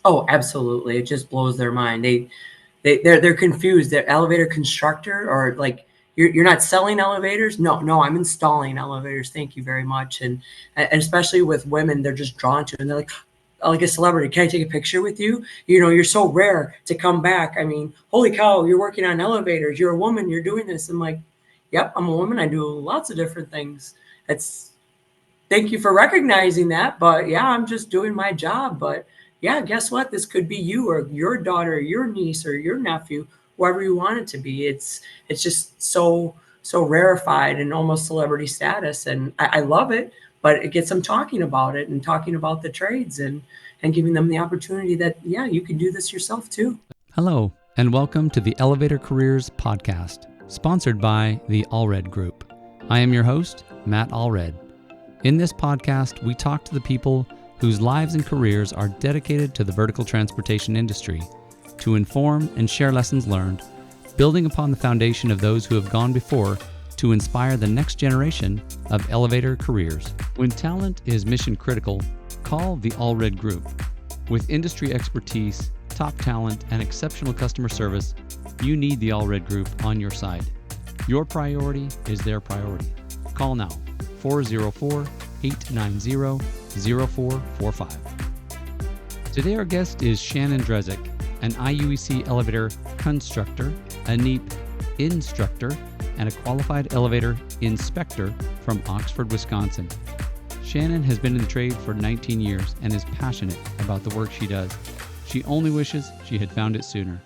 Oh, absolutely. It just blows their mind. They're confused. They're elevator constructor, or like you're not selling elevators. No, I'm installing elevators. Thank you very much. And especially with women, they're just drawn to it. And they're like a celebrity. Can I take a picture with you? You're so rare to come back. I mean, holy cow, you're working on elevators. You're a woman. You're doing this. I'm like, yep, I'm a woman. I do lots of different things. It's Thank you for recognizing that. But yeah, I'm just doing my job. But yeah, guess what? This could be you or your daughter, or your niece or your nephew, whoever you want it to be. It's just so rarefied and almost celebrity status, and I love it. But it gets them talking about it and talking about the trades and giving them the opportunity that yeah, you can do this yourself too. Hello, and welcome to the Elevator Careers podcast, sponsored by the Allred Group. I am your host, Matt Allred. In this podcast, we talk to the people whose lives and careers are dedicated to the vertical transportation industry to inform and share lessons learned, building upon the foundation of those who have gone before to inspire the next generation of elevator careers. When talent is mission critical, call the Allred Group. With industry expertise, top talent, and exceptional customer service, you need the Allred Group on your side. Your priority is their priority. Call now, 404-890-0445. Today our guest is Shannon Drezek, an IUEC elevator constructor, a NEAP instructor, and a qualified elevator inspector from Oxford, Wisconsin. Shannon has been in the trade for 19 years and is passionate about the work she does. She only wishes she had found it sooner.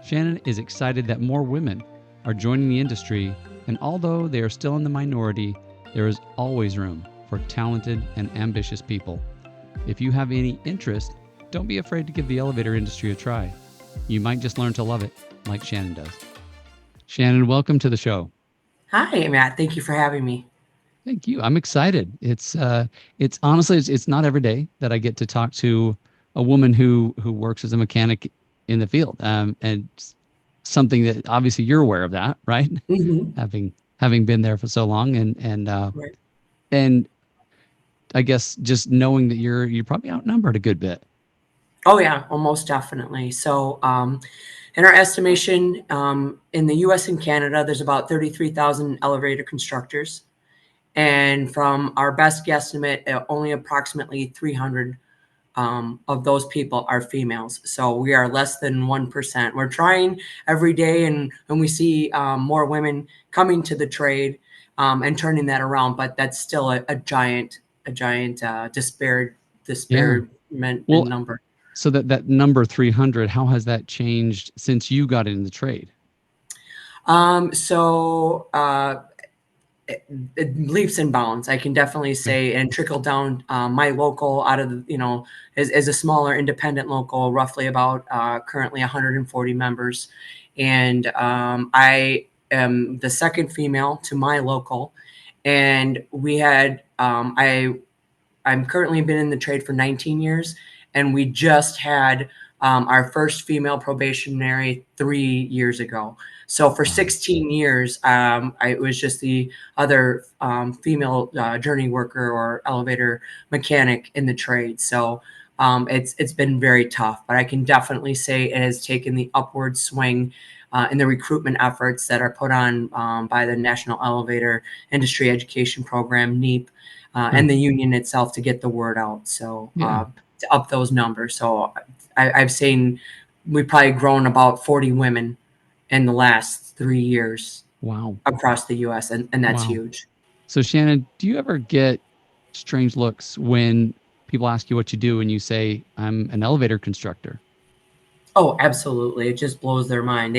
Shannon is excited that more women are joining the industry, and although they are still in the minority, there is always room for talented and ambitious people. If you have any interest, don't be afraid to give the elevator industry a try. You might just learn to love it like Shannon does. Shannon, welcome to the show. Hi, Matt. Thank you for having me. Thank you. I'm excited. It's honestly, it's not every day that I get to talk to a woman who works as a mechanic in the field. And something that obviously you're aware of that, right? Mm-hmm. Having been there for so long, Right. and I guess just knowing that you're probably outnumbered a good bit. Oh yeah, almost definitely. So, in our estimation, in the U.S. and Canada, there's about 33,000 elevator constructors, and from our best guesstimate, only approximately 300 of those people are females. So we are less than 1%. We're trying every day, and we see more women coming to the trade and turning that around. But that's still a giant disparagement Well, in number. so that number 300, how has that changed since you got in the trade? So it leaps and bounds, I can definitely say, and trickle down. My local, out of is a smaller independent local, roughly about currently 140 members, and I am the second female to my local, and we had I'm currently been in the trade for 19 years, and we just had our first female probationary 3 years ago. So for 16 years, I was just the other female journey worker or elevator mechanic in the trade. So it's been very tough, but I can definitely say it has taken the upward swing in the recruitment efforts that are put on by the National Elevator Industry Education Program, NEAP, and the union itself to get the word out. So to up those numbers. So I've seen we've probably grown about 40 women in the last 3 years. Wow. Across the U.S., and that's huge. So Shannon, do you ever get strange looks when people ask you what you do and you say, I'm an elevator constructor? Oh, absolutely. It just blows their mind.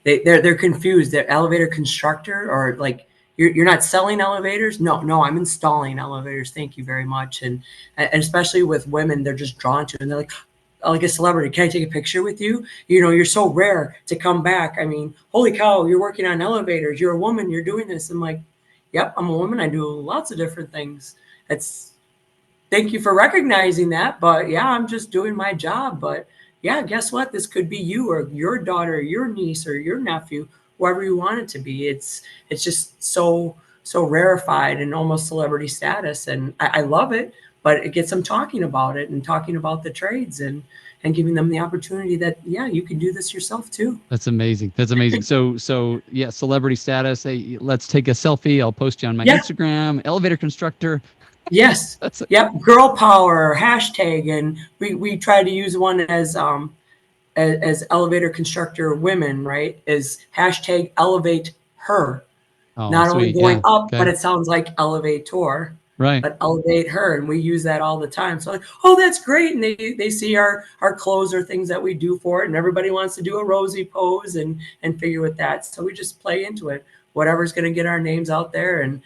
They're confused. They're elevator constructor, or like you're not selling elevators. No, I'm installing elevators. Thank you very much. And especially with women, they're just drawn to it. And they're like a celebrity. Can I take a picture with you? You're so rare to come back. I mean, holy cow, you're working on elevators. You're a woman. You're doing this. I'm like, yep, I'm a woman. I do lots of different things. Thank you for recognizing that. But yeah, I'm just doing my job. But yeah, guess what? This could be you or your daughter, or your niece or your nephew, whoever you want it to be. It's just so rarefied and almost celebrity status, and I love it. but it gets them talking about it and talking about the trades and giving them the opportunity that, yeah, you can do this yourself too. That's amazing. That's amazing. So yeah, celebrity status. Hey, let's take a selfie. I'll post you on my Yeah. Instagram. Elevator constructor. Yes. That's Yep. Girl power hashtag. And we try to use one as elevator constructor women, right? Is hashtag elevate her. oh Not only sweet. going Yeah. up, but Okay. it sounds like elevator, Right. but elevate her. And we use that all the time. So like, oh, that's great. And they see our clothes or things that we do for it. And everybody wants to do a rosy pose and figure with that. So we just play into it. Whatever's going to get our names out there. And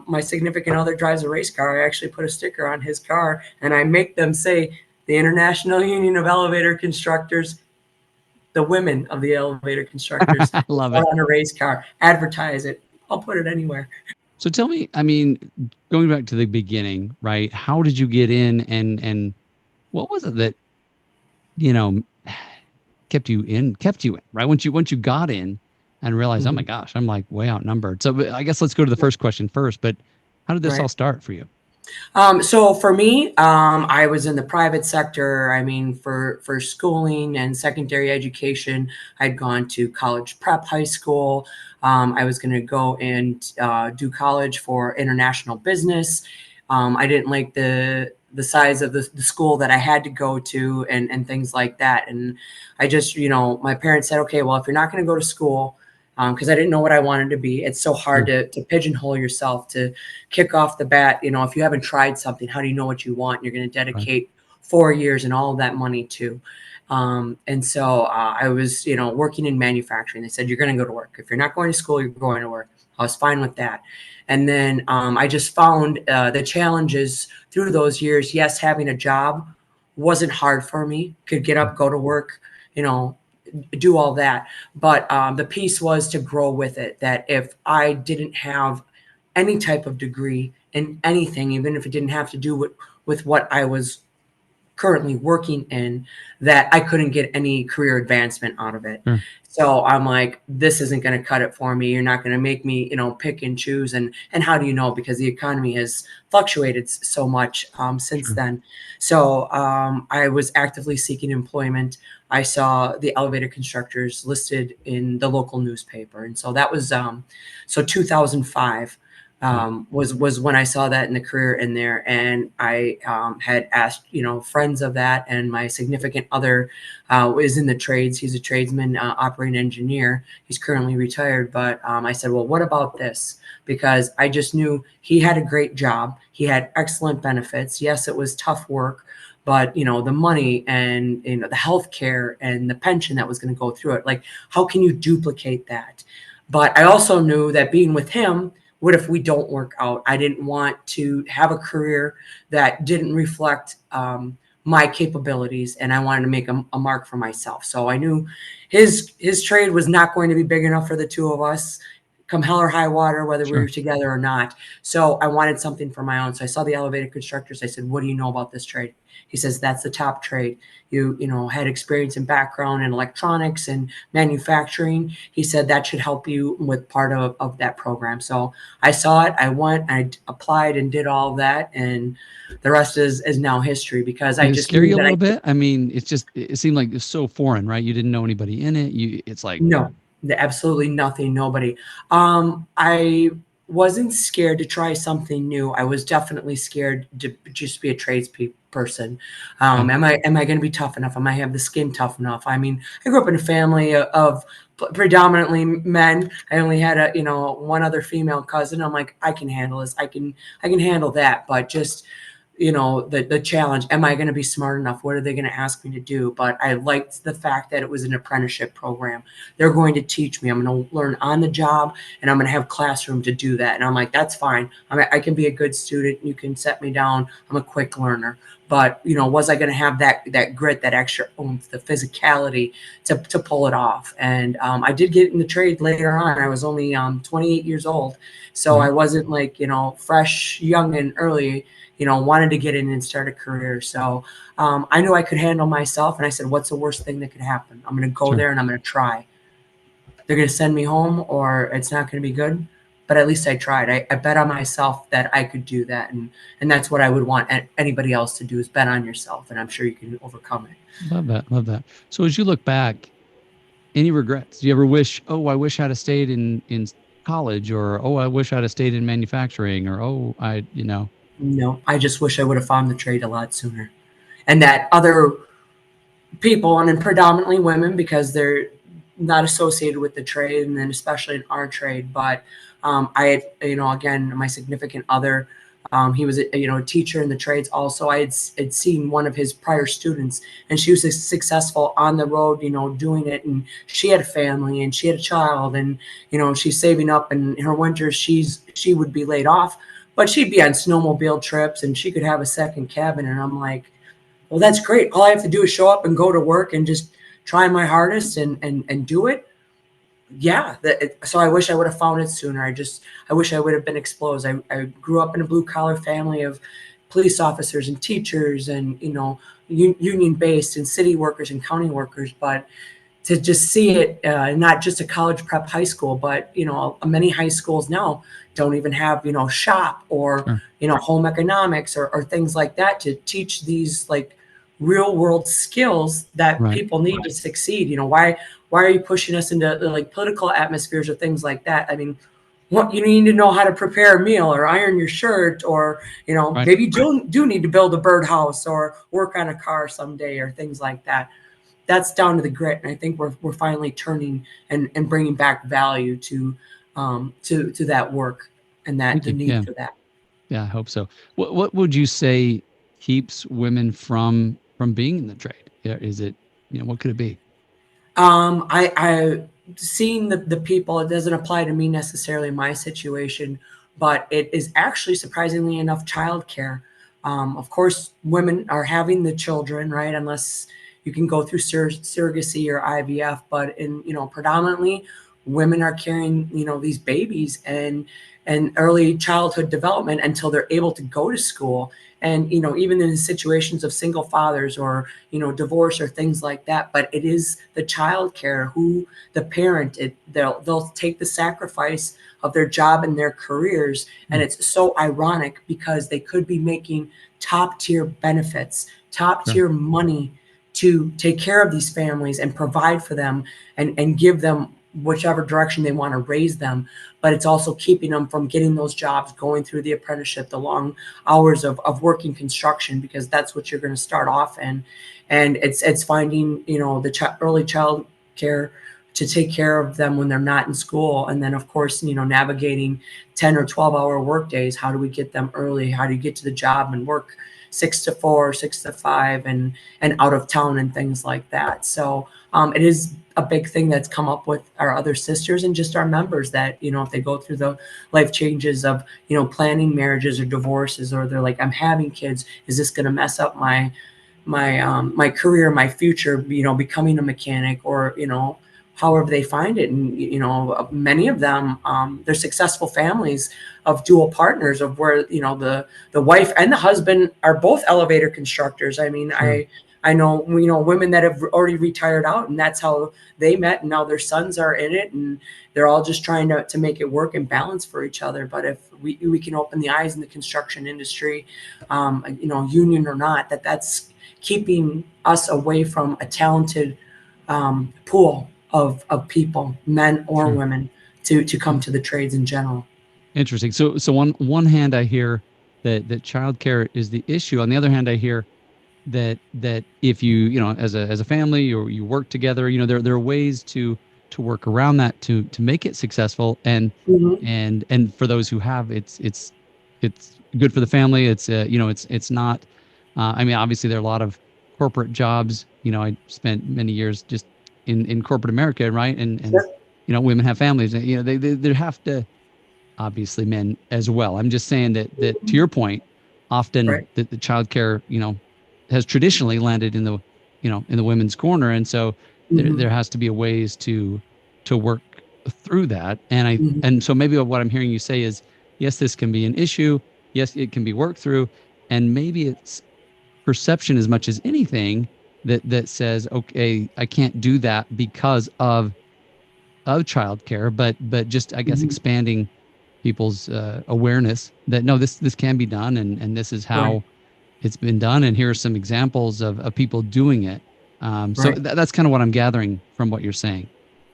my significant other drives a race car. I actually put a sticker on his car and I make them say the International Union of Elevator Constructors, the women of the elevator constructors, I love it. on a race car, advertise it. I'll put it anywhere. So tell me, I mean, going back to the beginning, right? How did you get in, and what was it that, you know, kept you in, right? Once you got in and realized, oh my Mhm. gosh, I'm like way outnumbered. So I guess let's go to the first question first, but how did this all Right. start for you? So for me, I was in the private sector. I mean, for schooling and secondary education, I'd gone to college prep high school. I was going to go and do college for international business. I didn't like the size of the school that I had to go to and things like that. And I just, my parents said, okay, well, if you're not going to go to school, because I didn't know what I wanted to be. It's so hard Sure. to pigeonhole yourself, to kick off the bat. If you haven't tried something, how do you know what you want? You're going to Right. dedicate 4 years and all of that money to. And so I was, working in manufacturing. They said, you're going to go to work. If you're not going to school, you're going to work. I was fine with that. And then I just found the challenges through those years. Yes, having a job wasn't hard for me. Could get Sure. up, go to work, you know, do all that. But the piece was to grow with it. That if I didn't have any type of degree in anything, even if it didn't have to do with what I was currently working in, that I couldn't get any career advancement out of it. Sure. So I'm like, this isn't going to cut it for me. You're not going to make me, pick and choose. And how do you know? Because the economy has fluctuated so much since Sure. then. So I was actively seeking employment. I saw the elevator constructors listed in the local newspaper, and so that was 2005 Right. was when I saw that in the career in there. And I had asked, friends of that, and my significant other is in the trades. He's a tradesman, operating engineer. He's currently retired. But I said, well, what about this? Because I just knew he had a great job. He had excellent benefits. Yes, it was tough work, but the money and the health care and the pension that was going to go through it, like, how can you duplicate that? But I also knew that being with him, what if we don't work out? I didn't want to have a career that didn't reflect my capabilities, and I wanted to make a mark for myself. So I knew his trade was not going to be big enough for the two of us, come hell or high water, whether we were Sure. together or not. So I wanted something for my own. So I saw the elevator constructors. I said, what do you know about this trade? He says, that's the top trade. You had experience and background in electronics and manufacturing. He said that should help you with part of that program. So I saw it. I went, I applied and did all of that. And the rest is now history, because I Did it just scare knew you a that little bit? I mean, it seemed like it's so foreign, right? You didn't know anybody in it. It's like, no, absolutely nothing, nobody. I wasn't scared to try something new. I was definitely scared to just be a person. okay, Am I going to be tough enough? Am I have the skin tough enough? I mean, I grew up in a family of predominantly men. I only had one other female cousin. I'm like, I can handle this. I can handle that. But just the challenge, am I going to be smart enough? What are they going to ask me to do? But I liked the fact that it was an apprenticeship program. They're going to teach me. I'm going to learn on the job, and I'm going to have classroom to do that. And I'm like, that's fine. I can be a good student. You can set me down. I'm a quick learner. But was I going to have that grit, that extra oomph, the physicality to pull it off? And I did get in the trade later on. I was only 28 years old, so I right, wasn't like fresh, young, and early. Wanted to get in and start a career. So I knew I could handle myself. And I said, what's the worst thing that could happen? I'm going to go sure. there and I'm going to try. They're going to send me home, or it's not going to be good. but at least I tried. I bet on myself that I could do that. And that's what I would want anybody else to do, is bet on yourself. And I'm sure you can overcome it. Love that. Love that. So as you look back, any regrets? Do you ever wish, oh, I wish I'd have stayed in college, or oh, I wish I'd have stayed in manufacturing, or oh, No, I just wish I would have found the trade a lot sooner. And that other people, and then predominantly women, because they're not associated with the trade, and then especially in our trade. But I had, again, my significant other, he was a teacher in the trades also. Had seen one of his prior students, and she was successful on the road, doing it, and she had a family and she had a child, and she's saving up, and in her winters she would be laid off, but she'd be on snowmobile trips and she could have a second cabin. And I'm like, well, that's great. All I have to do is show up and go to work and just try my hardest and do it. Yeah. So I wish I would have found it sooner. I wish I would have been exposed. I grew up in a blue collar family of police officers and teachers and, union based and city workers and county workers. But to just see it, not just a college prep high school, but, many high schools now don't even have, shop or, sure. home economics or things like that to teach these like real world skills that Right. people need to succeed. Why are you pushing us into like political atmospheres or things like that? I mean, what you need to know how to prepare a meal or iron your shirt, or Right. maybe do need to build a birdhouse or work on a car someday or things like that. That's down to the grit, and I think we're finally turning and bringing back value to that work and that Thank the you. need Yeah. for that. Yeah. I hope so. What would you say keeps women from being in the trade? Yeah, is it, what could it be? I seeing the people, it doesn't apply to me necessarily in my situation, but it is actually surprisingly enough childcare. Of course, women are having the children, right? Unless you can go through surrogacy or IVF, but in predominantly women are carrying these babies and early childhood development until they're able to go to school. And even in situations of single fathers or divorce or things like that, but it is the child care who the parent, they'll take the sacrifice of their job and their careers. And it's so ironic because they could be making top tier benefits, top Sure. tier money to take care of these families and provide for them and give them whichever direction they want to raise them. But it's also keeping them from getting those jobs, going through the apprenticeship, the long hours of working construction, because that's what you're going to start off in. And it's finding the early child care to take care of them when they're not in school, and then of course navigating 10 or 12-hour work days. How do we get them early? How do you get to the job and work 6 to 4, 6 to 5, and out of town and things like that? So it is a big thing that's come up with our other sisters and just our members, that if they go through the life changes of planning marriages or divorces, or they're like, I'm having kids, is this going to mess up my career, my future, becoming a mechanic, or however they find it. And many of them, they're successful families of dual partners, of where the wife and the husband are both elevator constructors. I mean, Sure. I know women that have already retired out, and that's how they met, and now their sons are in it, and they're all just trying to make it work and balance for each other. But if we can open the eyes in the construction industry, union or not, that's keeping us away from a talented pool of people, men or Sure. women, to come to the trades in general. Interesting. So on one hand, I hear that childcare is the issue. On the other hand, I hear that if you as a family, or you work together, there are ways to work around that to make it successful. Mm-hmm. And for those who have, it's good for the family. It's not. I mean, obviously there are a lot of corporate jobs. I spent many years just in corporate America, right? And Sure. women have families. They have to, obviously men as well. I'm just saying that to your point, often Right. the childcare, has traditionally landed in the women's corner. And so Mm-hmm. there has to be a ways to work through that. And Mm-hmm. so maybe what I'm hearing you say is, yes, this can be an issue. Yes, it can be worked through. And maybe it's perception as much as anything that says, okay, I can't do that because of childcare, but just, I guess, Mm-hmm. expanding people's awareness that no, this can be done, and this is Right. how it's been done, and here are some examples of people doing it. So Right. that's kind of what I'm gathering from what you're saying.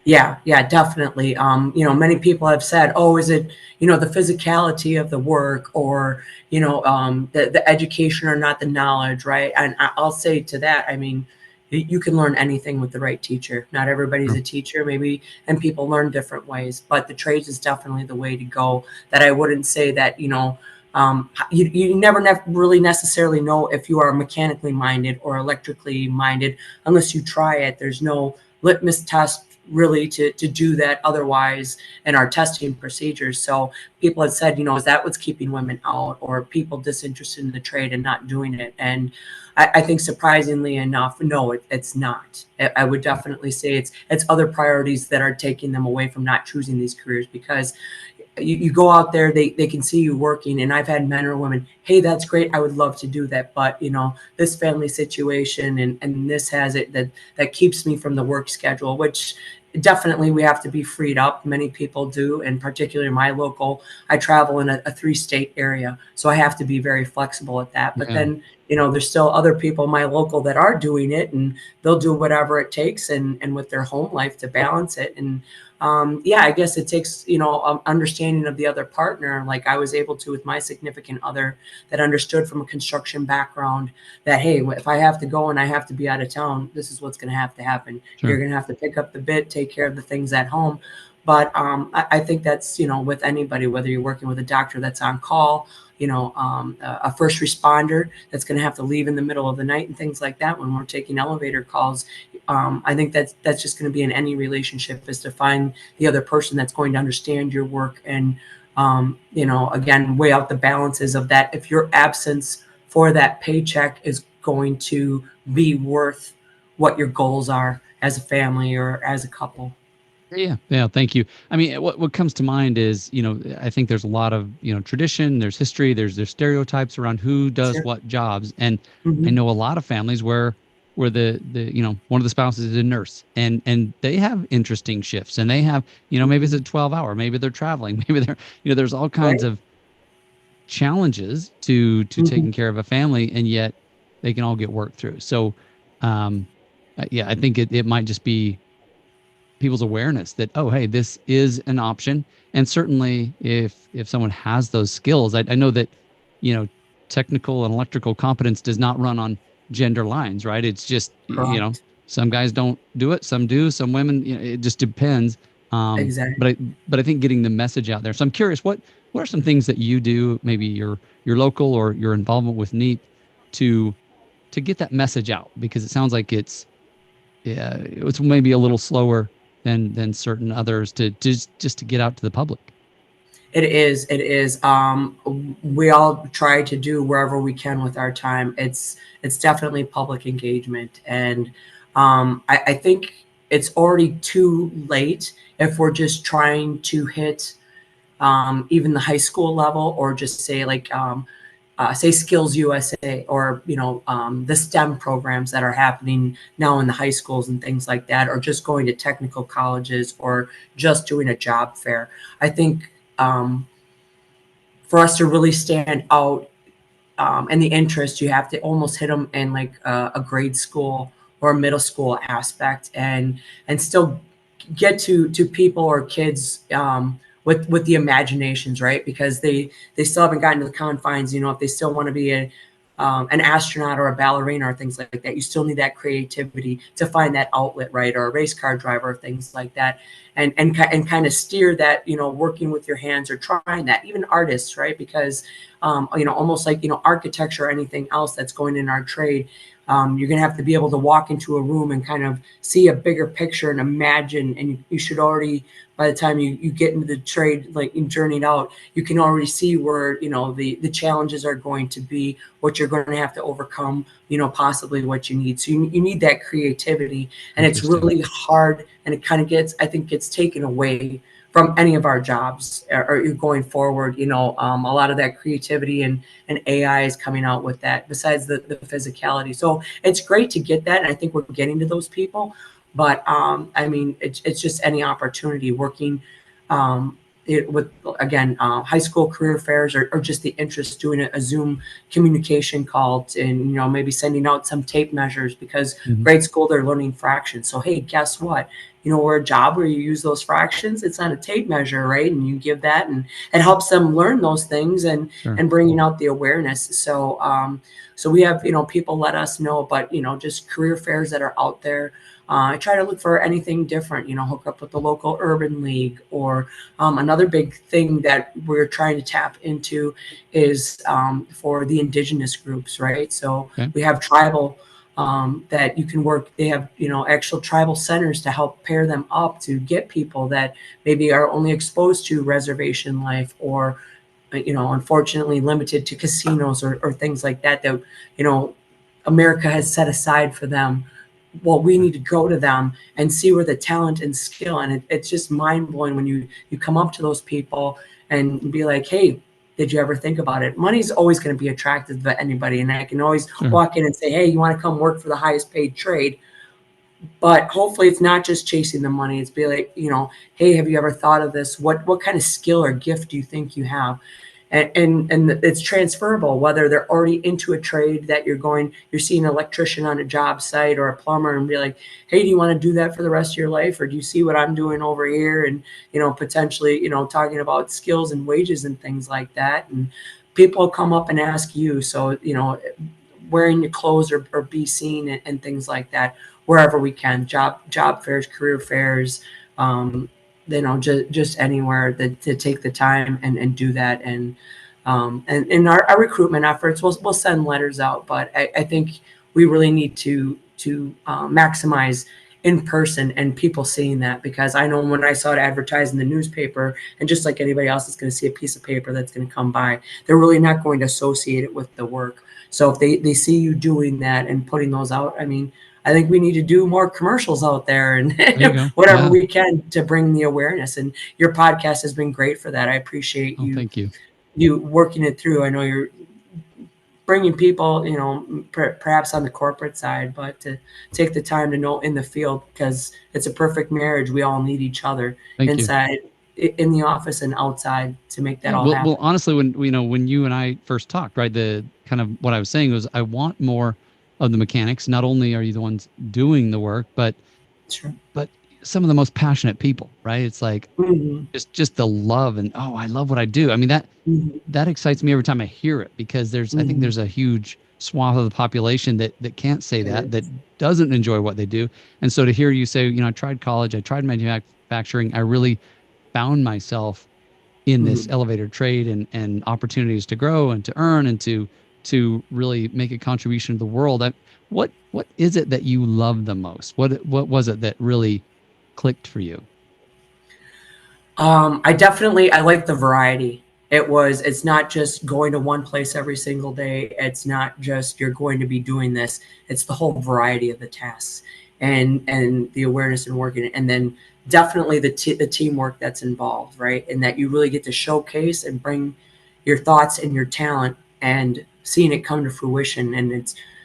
Yeah, yeah, definitely. Many people have said, "Oh, is it, the physicality of the work, or the education, or not the knowledge?" Right? And I'll say to that, I mean, you can learn anything with the right teacher. Not everybody's Sure. a teacher, maybe, and people learn different ways. But the trades is definitely the way to go. That I wouldn't say that you never really necessarily know if you are mechanically minded or electrically minded unless you try it. There's no litmus test really to do that otherwise in our testing procedures. So people had said, is that what's keeping women out, or people disinterested in the trade and not doing it? And I think surprisingly enough, no, it's not. I would definitely say it's other priorities that are taking them away from not choosing these careers, because you go out there, they can see you working. And I've had men or women, hey, that's great, I would love to do that, but this family situation and this has it that keeps me from the work schedule, which definitely we have to be freed up. Many people do, and particularly my local, I travel in a 3-state area, so I have to be very flexible at that. But Yeah. then there's still other people in my local that are doing it, and they'll do whatever it takes and with their home life to balance it. And yeah, I guess it takes, understanding of the other partner. Like I was able to with my significant other, that understood from a construction background that, hey, if I have to go and I have to be out of town, this is what's going to have to happen. You're Sure. going to have to pick up the bit, take care of the things at home. But I think that's, with anybody, whether you're working with a doctor that's on call, a first responder that's going to have to leave in the middle of the night and things like that. When we're taking elevator calls, I think that's just going to be in any relationship, is to find the other person that's going to understand your work and, again, weigh out the balances of that. If your absence for that paycheck is going to be worth what your goals are as a family or as a couple. Yeah, yeah, thank you. I mean, what comes to mind is, I think there's a lot of, tradition, there's history, there's stereotypes around who does Sure. what jobs. And I Hmm. know a lot of families where the one of the spouses is a nurse, and they have interesting shifts, and they have, maybe it's a Hmm. 12-hour, maybe they're traveling, maybe they're, there's all kinds Right. of challenges to Hmm. taking care of a family, and yet they can all get worked through. So, um, yeah, I think it might just be people's awareness that, oh, hey, this is an option. And certainly if someone has those skills, I know that, you know technical and electrical competence does not run on gender lines, right? It's just, Correct. some guys don't do it, some do, some women, it just depends. Exactly. But I think getting the message out there. So I'm curious, what are some things that you do, maybe your local or your involvement with NEAP, to get that message out? Because it sounds like it's maybe a little slower than certain others to just to get out to the public. It is. It is. We all try to do wherever we can with our time. It's definitely public engagement, and I think it's already too late if we're just trying to hit even the high school level, or just say like say Skills USA, or the STEM programs that are happening now in the high schools and things like that, or just going to technical colleges, or just doing a job fair. I think for us to really stand out and the interest, you have to almost hit them in like a grade school or a middle school aspect, and still get to people or kids with the imaginations, right? Because they still haven't gotten to the confines. If they still want to be an astronaut or a ballerina or things like that, you still need that creativity to find that outlet, right? Or a race car driver, things like that, and kind of steer that, working with your hands or trying that. Even artists, right? Because almost like architecture or anything else that's going in our trade. You're going to have to be able to walk into a room and kind of see a bigger picture and imagine. And you should already, by the time you get into the trade, like in journeyed out, you can already see where, the challenges are going to be, what you're going to have to overcome, possibly what you need. So you need that creativity. And it's Interesting. really hard. And it kind of I think gets taken away from any of our jobs or going forward. A lot of that creativity and AI is coming out with that, besides the physicality. So it's great to get that, and I think we're getting to those people. But I mean, it's just any opportunity working, with again, high school career fairs, or just the interest doing a Zoom communication call, and maybe sending out some tape measures, because Mhm. grade school they're learning fractions. So hey, guess what? We're a job where you use those fractions. It's on a tape measure, right? And you give that, and it helps them learn those things, and Sure. bringing out the awareness. So we have people let us know, but just career fairs that are out there. I try to look for anything different, hook up with the local urban league, or another big thing that we're trying to tap into is for the indigenous groups, right? So Okay. we have tribal that you can work. They have, actual tribal centers to help pair them up to get people that maybe are only exposed to reservation life, or unfortunately limited to casinos, or things like that, America has set aside for them. Well, we need to go to them and see where the talent and skill, and it's just mind blowing when you come up to those people and be like, hey, did you ever think about it? Money's always going to be attractive to anybody, and I can always Sure. walk in and say, hey, you want to come work for the highest paid trade? But hopefully it's not just chasing the money. It's be like, hey, have you ever thought of this? What kind of skill or gift do you think you have? And it's transferable, whether they're already into a trade that you're seeing an electrician on a job site, or a plumber, and be like, hey, do you want to do that for the rest of your life? Or do you see what I'm doing over here? And, potentially, talking about skills and wages and things like that. And people come up and ask you. So, wearing your clothes, or be seen, and things like that, wherever we can, job fairs, career fairs, just anywhere that to take the time and do that. And in our recruitment efforts, we'll send letters out, but I think we really need to maximize in person and people seeing that, because I know when I saw it advertised in the newspaper, and just like anybody else is going to see a piece of paper that's going to come by, they're really not going to associate it with the work. So if they see you doing that and putting those out, I mean, I think we need to do more commercials out there, and There you go. whatever Yeah. we can to bring the awareness. And your podcast has been great for that. I appreciate Oh, thank you. you working it through. I know you're bringing people, perhaps on the corporate side, but to take the time to know in the field, because it's a perfect marriage. We all need each other Thank you. inside, in the office, and outside, to make that Yeah, all well, happen. honestly, when you and I first talked, right, the kind of what I was saying was I want more of the mechanics. Not only are you the ones doing the work, but Sure. some of the most passionate people, right? It's like Mm-hmm. just the love, and oh, I love what I do. I mean, Mm-hmm. that excites me every time I hear it, because I think there's a huge swath of the population that can't say that doesn't enjoy what they do. And so to hear you say, I tried college, I tried manufacturing, I really found myself in this Mm-hmm. elevator trade, and opportunities to grow and to earn and to really make a contribution to the world. What is it that you love the most? What was it that really clicked for you? I like the variety. It's not just going to one place every single day. It's not just you're going to be doing this. It's the whole variety of the tasks, and the awareness and working, and then definitely the teamwork that's involved, right? And that you really get to showcase and bring your thoughts and your talent, and seeing it come to fruition. And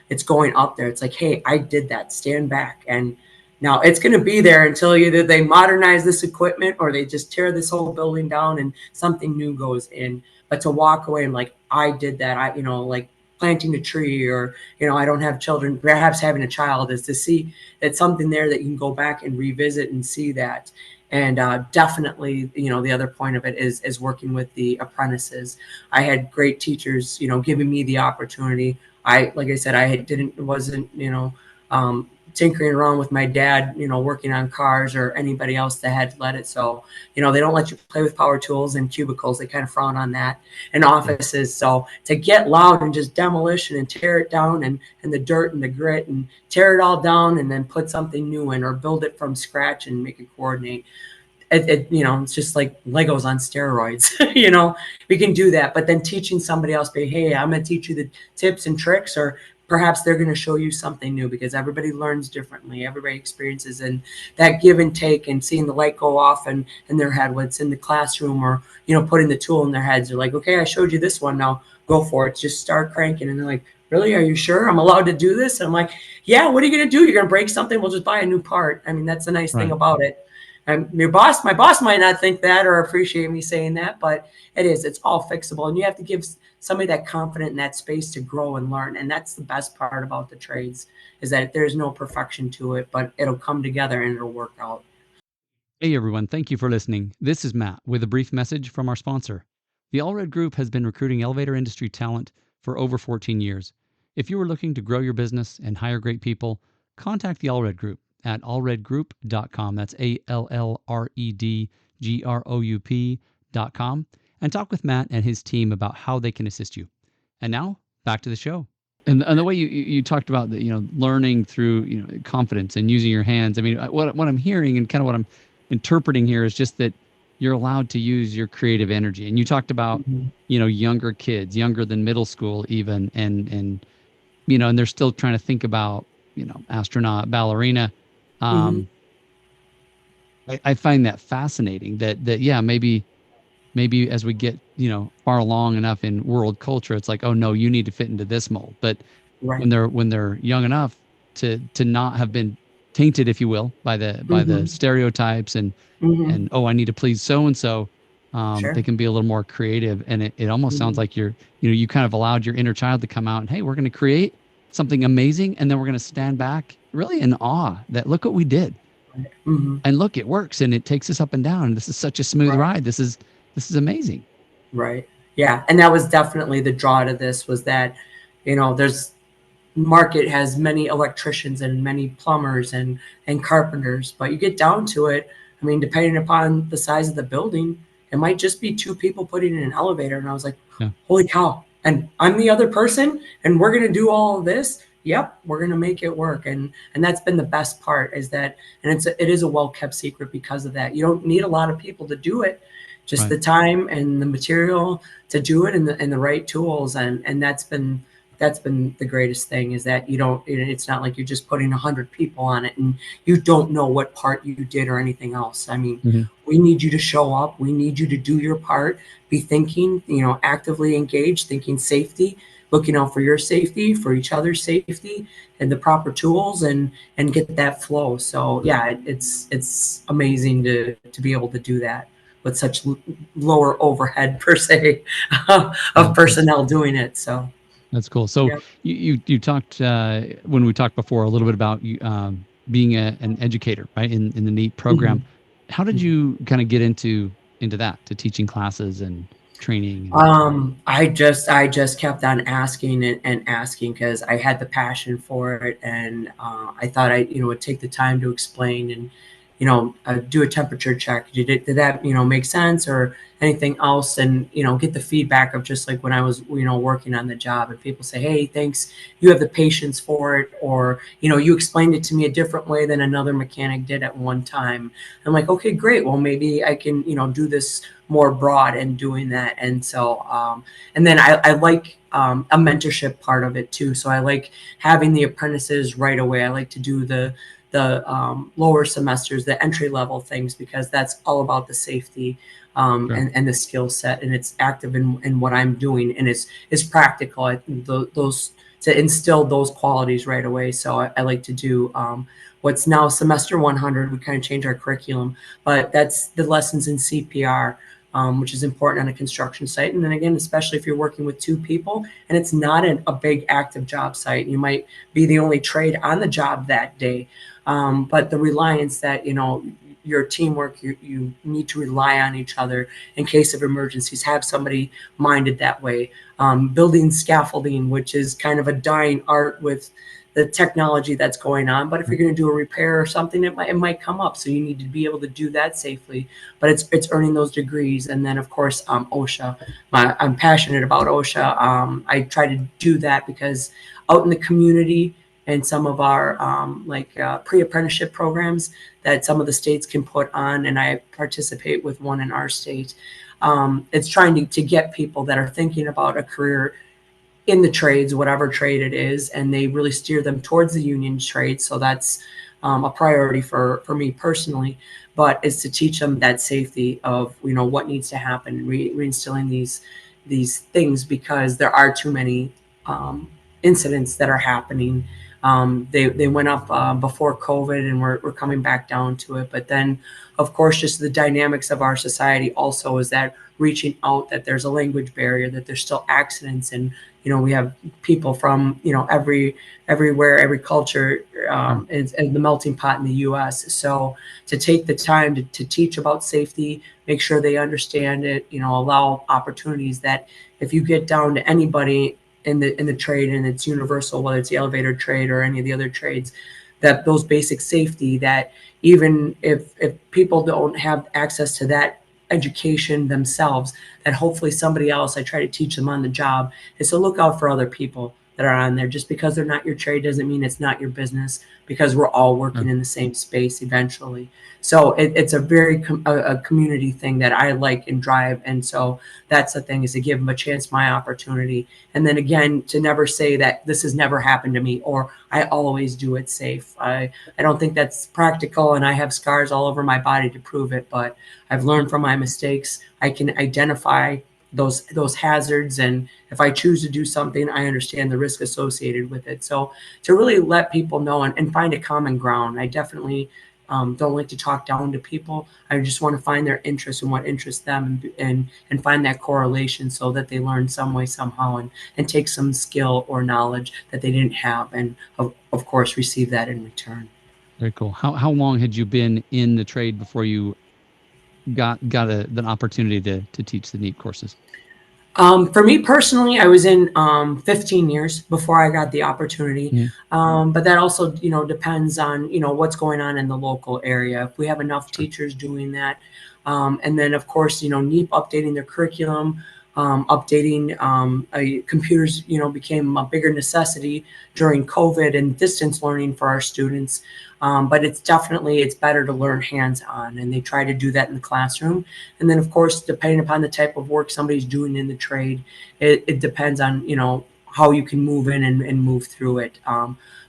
it's going up there. It's like, hey, I did that. Stand back. And now it's going to be there until either they modernize this equipment, or they just tear this whole building down and something new goes in. But to walk away and like, I did that, like planting a tree, or, I don't have children, perhaps having a child, is to see that something there that you can go back and revisit and see that. And definitely, the other point of it is working with the apprentices. I had great teachers, giving me the opportunity. Like I said, wasn't, tinkering around with my dad, working on cars, or anybody else that had led it. So, they don't let you play with power tools in cubicles. They kind of frown on that in Yeah. offices. So to get loud and just demolition and tear it down, and the dirt and the grit, and tear it all down, and then put something new in, or build it from scratch and make it coordinate. It's just like Legos on steroids. We can do that, but then teaching somebody else, hey, I'm going to teach you the tips and tricks, or perhaps they're going to show you something new, because everybody learns differently. Everybody experiences, and that give and take, and seeing the light go off in their head, what's in the classroom, or, putting the tool in their heads. They're like, okay, I showed you this one. Now go for it. Just start cranking. And they're like, really? Are you sure I'm allowed to do this? And I'm like, yeah, what are you going to do? You're going to break something? We'll just buy a new part. I mean, that's the nice thing Right. about it. And my boss might not think that or appreciate me saying that, but it's all fixable. And you have to give somebody that confident in that space to grow and learn. And that's the best part about the trades, is that there's no perfection to it, but it'll come together and it'll work out. Hey everyone, thank you for listening. This is Matt with a brief message from our sponsor. The Allred Group has been recruiting elevator industry talent for over 14 years. If you are looking to grow your business and hire great people, contact the Allred Group at allredgroup.com. That's ALLREDGROUP.com, and talk with Matt and his team about how they can assist you. And now, back to the show. And the way you talked about the, learning through, confidence and using your hands. I mean, what I'm hearing and kind of what I'm interpreting here is just that you're allowed to use your creative energy. And you talked about, Mm-hmm. Younger kids, younger than middle school even, and they're still trying to think about, astronaut, ballerina. Mm-hmm. I find that fascinating that yeah, maybe as we get, far along enough in world culture, it's like, oh no, you need to fit into this mold. But Right. when they're young enough to not have been tainted, if you will, by the Mm-hmm. stereotypes and Mm-hmm. oh, I need to please so and so, Sure. they can be a little more creative. And it almost sounds Mm-hmm. like you kind of allowed your inner child to come out and, hey, we're going to create something amazing, and then we're going to stand back really in awe that look what we did, Mm-hmm. and look, it works, and it takes us up and down. This is such a smooth Right. ride. This is amazing. Right. Yeah. And that was definitely the draw to this, was that, there's market has many electricians and many plumbers and carpenters, but you get down to it, I mean, depending upon the size of the building, it might just be two people putting in an elevator. And I was like, Yeah. holy cow. And I'm the other person, and we're going to do all of this. Yep, we're going to make it work. And that's been the best part, is that, and it is a well kept secret because of that. You don't need a lot of people to do it, just Right. the time and the material to do it, and the right tools. And that's been the greatest thing, is that it's not like you're just putting 100 people on it and you don't know what part you did or anything else. I mean, Mm-hmm. we need you to show up. We need you to do your part, be thinking, actively engaged, thinking safety, looking out for your safety, for each other's safety, and the proper tools, and get that flow. So yeah, it's amazing to be able to do that with such lower overhead per se of Yeah, personnel doing it. So that's cool. So yeah. you talked when we talked before a little bit about you being an educator, right, in the NEAP program. Mhm. How did Mhm. you kind of get into that, to teaching classes and training? And I just kept on asking and asking, because I had the passion for it, and I thought I would take the time to explain, and do a temperature check. Did that make sense, or anything else, and get the feedback of, just like when I was working on the job, and people say, hey, thanks, you have the patience for it, or you explained it to me a different way than another mechanic did at one time. I'm like, okay, great, well, maybe I can do this more broad and doing that. And so and then I like a mentorship part of it too. So I like having the apprentices right away. I like to do the lower semesters, the entry level things, because that's all about the safety sure. and the skill set, and it's active in what I'm doing, and it's practical. I think those to instill those qualities right away. So I like to do what's now semester 100. We kind of change our curriculum, but that's the lessons in CPR, which is important on a construction site. And then again, especially if you're working with two people and it's not a big active job site, you might be the only trade on the job that day. But the reliance that, your teamwork, you need to rely on each other in case of emergencies, have somebody minded that way. Building scaffolding, which is kind of a dying art with the technology that's going on. But if you're going to do a repair or something, it might come up. So you need to be able to do that safely. But it's earning those degrees. And then, of course, OSHA. I'm passionate about OSHA. I try to do that because out in the community, and some of our pre-apprenticeship programs that some of the states can put on, and I participate with one in our state. It's trying to get people that are thinking about a career in the trades, whatever trade it is, and they really steer them towards the union trade. So that's a priority for me personally, but it's to teach them that safety of what needs to happen, reinstilling these things, because there are too many incidents that are happening They went up before COVID, and we're coming back down to it. But then, of course, just the dynamics of our society also is that reaching out, that there's a language barrier, that there's still accidents, and we have people from everywhere, every culture, and the melting pot in the U.S. So to take the time to teach about safety, make sure they understand it, allow opportunities that if you get down to anybody in the trade, and it's universal, whether it's the elevator trade or any of the other trades, that those basic safety, that even if people don't have access to that education themselves, that hopefully somebody else, I try to teach them on the job, is to look out for other people that are on there. Just because they're not your trade doesn't mean it's not your business, because we're all working in the same space eventually. So it's a very a community thing that I like and drive. And so that's the thing, is to give them a chance, my opportunity. And then again, to never say that this has never happened to me, or I always do it safe. I don't think that's practical, and I have scars all over my body to prove it, but I've learned from my mistakes. I can identify those hazards, and if I choose to do something, I understand the risk associated with it. So to really let people know and find a common ground. I definitely don't like to talk down to people. I just want to find their interest and what interests them, and find that correlation, so that they learn some way, somehow, and take some skill or knowledge that they didn't have, and of course receive that in return. Very cool. How long had you been in the trade before you got an opportunity to teach the NEAP courses? For me personally, I was in 15 years before I got the opportunity. But that also, depends on, what's going on in the local area. If we have enough teachers doing that. And then, of course, NEAP updating their curriculum, updating computers, became a bigger necessity during COVID and distance learning for our students. But it's better to learn hands-on, and they try to do that in the classroom. And then, of course, depending upon the type of work somebody's doing in the trade, it depends on, how you can move in and move through it.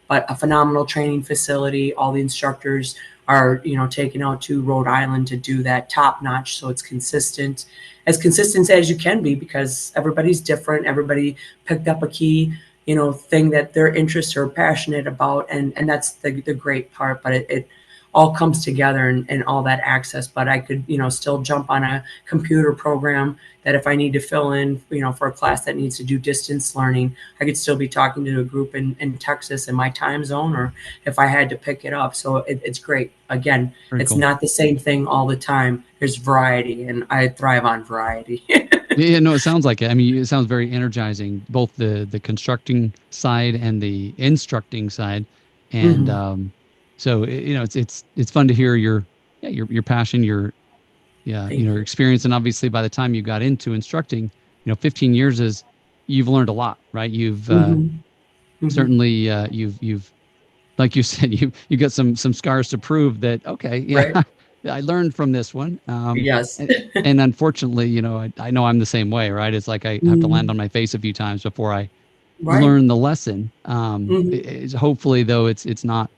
But a phenomenal training facility. All the instructors are, taken out to Rhode Island to do that top notch. So it's consistent as you can be, because everybody's different. Everybody picked up a key, thing that their interests are passionate about. And that's the great part, but it all comes together, and all that access. But I could, still jump on a computer program that if I need to fill in, for a class that needs to do distance learning, I could still be talking to a group in Texas in my time zone, or if I had to pick it up. So it's great. Again, it's cool. Not the same thing all the time. There's variety, and I thrive on variety. Yeah, no, it sounds like it. I mean, it sounds very energizing, both the constructing side and the instructing side. And so it's fun to hear your passion, your experience. And obviously by the time you got into instructing, 15 years is, you've learned a lot, right? You've certainly you've like you said, you got some scars to prove that, okay, yeah, right. I learned from this one. Yes. and unfortunately, I know I'm the same way, right? It's like I have to land on my face a few times before I learn the lesson. Hopefully though, it's not,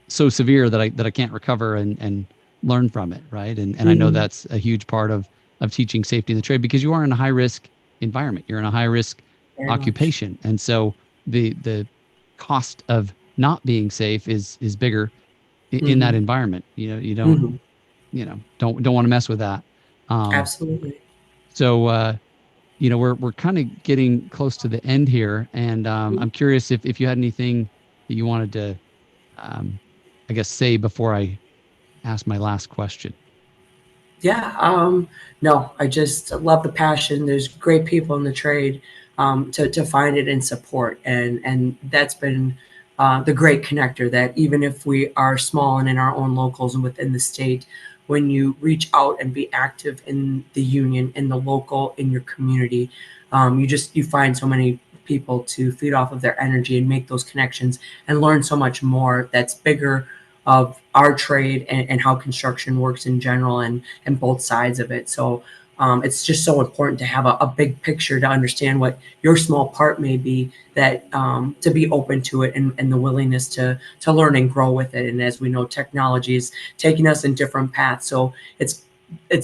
so severe that I can't recover and learn from it. Right. And I know that's a huge part of teaching safety in the trade, because you are in a high risk environment. You're in a high risk occupation. And so the cost of not being safe is bigger in that environment. You don't, don't want to mess with that. Absolutely. So, we're kind of getting close to the end here, and I'm curious if you had anything that you wanted to, I guess, say before I ask my last question. Yeah. No, I just love the passion. There's great people in the trade to find it and support, and that's been the great connector, that even if we are small and in our own locals and within the state, when you reach out and be active in the union, in the local, in your community, you find so many people to feed off of their energy and make those connections and learn so much more that's bigger of our trade and how construction works in general, and both sides of it. So it's just so important to have a big picture to understand what your small part may be, that to be open to it, and the willingness to learn and grow with it. And as we know, technology is taking us in different paths. So it's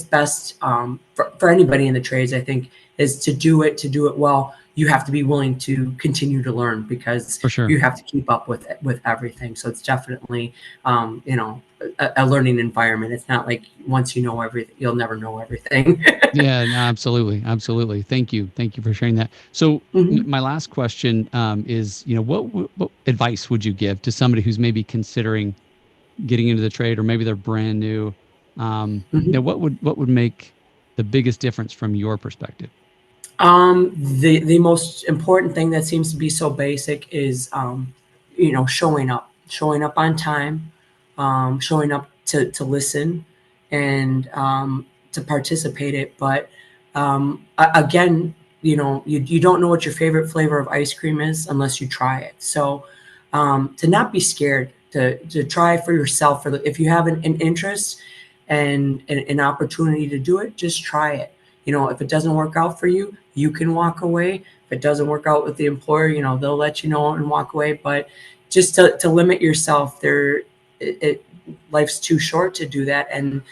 best for anybody in the trades, I think, is to do it well you have to be willing to continue to learn because For sure. you have to keep up with everything. So it's definitely, you know, a learning environment. It's not like once you know everything, you'll never know everything. Yeah, no, absolutely. Absolutely. Thank you. Thank you for sharing that. So Mhm. my last question is, what advice would you give to somebody who's maybe considering getting into the trade, or maybe they're brand new? Mhm. What would make the biggest difference from your perspective? The most important thing that seems to be so basic is, you know, showing up on time, showing up to listen and to participate it. But again, you know, you don't know what your favorite flavor of ice cream is unless you try it. So to not be scared, to try for yourself. If you have an interest and an opportunity to do it, just try it. You know, if it doesn't work out for you, you can walk away. If it doesn't work out with the employer, you know, they'll let you know and walk away. But just to limit yourself, life's too short to do that. And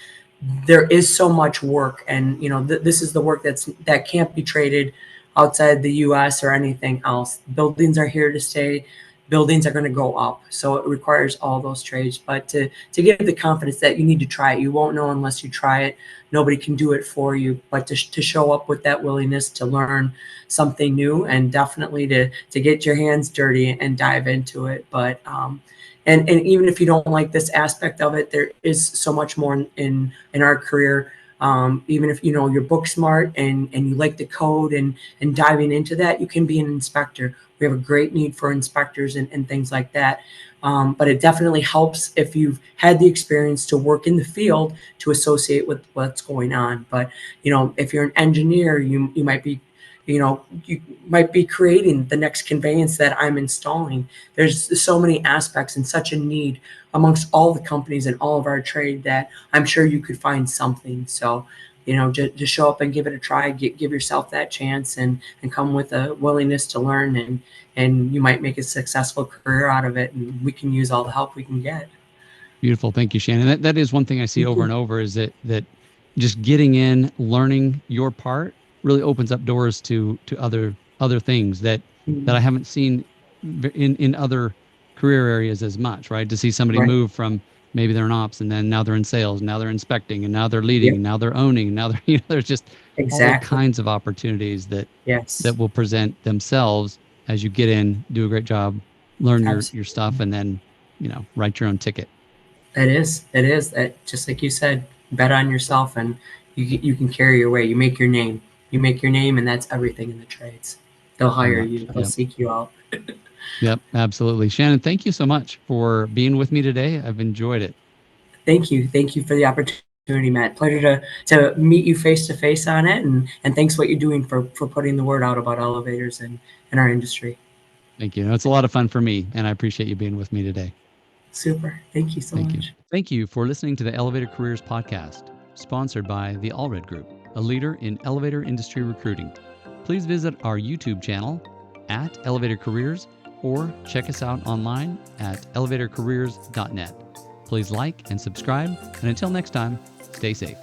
there is so much work, and you know, this is the work that can't be traded outside the US or anything else. Buildings are here to stay. Buildings are going to go up, so it requires all those trades. But to give the confidence that you need to try it, you won't know unless you try it. Nobody can do it for you, but to show up with that willingness to learn something new, and definitely to get your hands dirty and dive into it. But and even if you don't like this aspect of it, there is so much more in our career. Even if you know you're book smart and you like the code and diving into that, you can be an inspector. We have a great need for inspectors and things like that. But it definitely helps if you've had the experience to work in the field to associate with what's going on. But you know, if you're an engineer, you might be, you know, you might be creating the next conveyance that I'm installing. There's so many aspects and such a need amongst all the companies and all of our trade that I'm sure you could find something. So, you know, just show up and give it a try, give yourself that chance, and come with a willingness to learn, and you might make a successful career out of it. And we can use all the help we can get. Beautiful. Thank you, Shannon. That is one thing I see over Mhm. and over, is that just getting in, learning your part really opens up doors to other things that I Mhm. haven't seen in other career areas as much, right? To see somebody Right. move from, maybe they're in ops, and then now they're in sales, and now they're inspecting, and now they're leading, Yep. and now they're owning, and now they're, there's just all Exactly. kinds of opportunities that Yes. will present themselves as you get in, do a great job, learn your stuff, Absolutely. and then, write your own ticket. It is. It is. That, just like you said, bet on yourself, and you can carry your way. You make your name. You make your name, and that's everything in the trades. They'll So hire much. you. They'll Yep. seek you out. Yep. Absolutely. Shannon, thank you so much for being with me today. I've enjoyed it. Thank you. Thank you for the opportunity, Matt. Pleasure to meet you face to face on it, and thanks what you're doing for putting the word out about elevators in our industry. Thank you. It's a lot of fun for me, and I appreciate you being with me today. Super. Thank you so Thank you. much. Thank you for listening to the Elevator Careers Podcast, sponsored by the Allred Group, a leader in elevator industry recruiting. Please visit our YouTube channel at Elevator Careers, or check us out online at elevatorcareers.net. Please like and subscribe, and until next time, stay safe.